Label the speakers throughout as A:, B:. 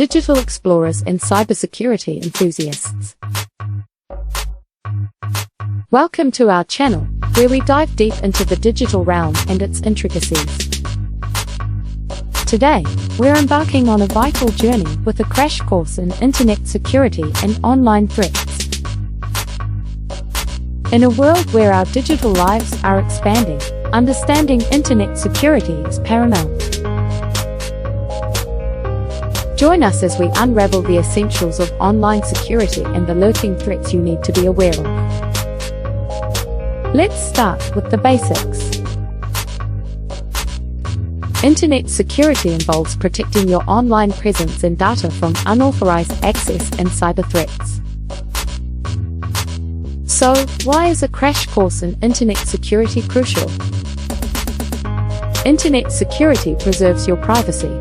A: digital explorers and cybersecurity enthusiasts. Welcome to our channel, where we dive deep into the digital realm and its intricacies. Today, we're embarking on a vital journey with a crash course in internet security and online threats. In a world where our digital lives are expanding, understanding internet security is paramount. Join us as we unravel the essentials of online security and the lurking threats you need to be aware of. Let's start with the basics. Internet security involves protecting your online presence and data from unauthorized access and cyber threats. So, why is a crash course in internet security crucial? Internet security preserves your privacy.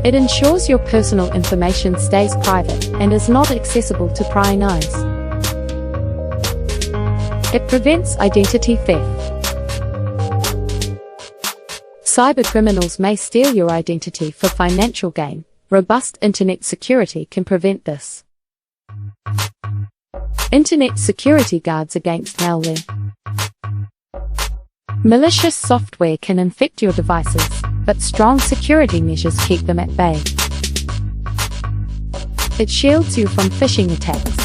A: It ensures your personal information stays private and is not accessible to prying eyes. It prevents identity theft. Cybercriminals may steal your identity for financial gain. Robust internet security can prevent this. Internet security guards against malware. Malicious software can infect your devices, but strong security measures keep them at bay. It shields you from phishing attacks.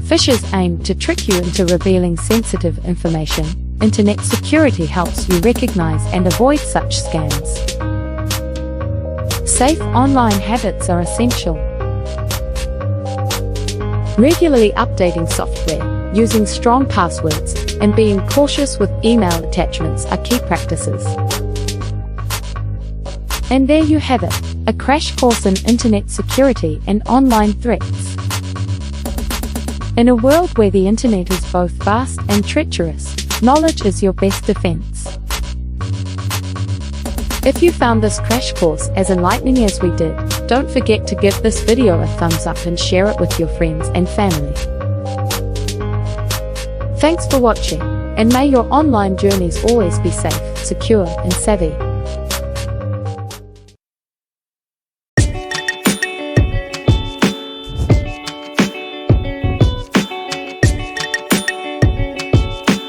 A: Phishers aim to trick you into revealing sensitive information. Internet security helps you recognize and avoid such scams. Safe online habits are essential. Regularly updating software, using strong passwords, and being cautious with email attachments are key practices. And there you have it, a crash course in internet security and online threats. In a world where the internet is both vast and treacherous, knowledge is your best defense. If you found this crash course as enlightening as we did, don't forget to give this video a thumbs up and share it with your friends and family. Thanks for watching, and may your online journeys always be safe, secure, and savvy.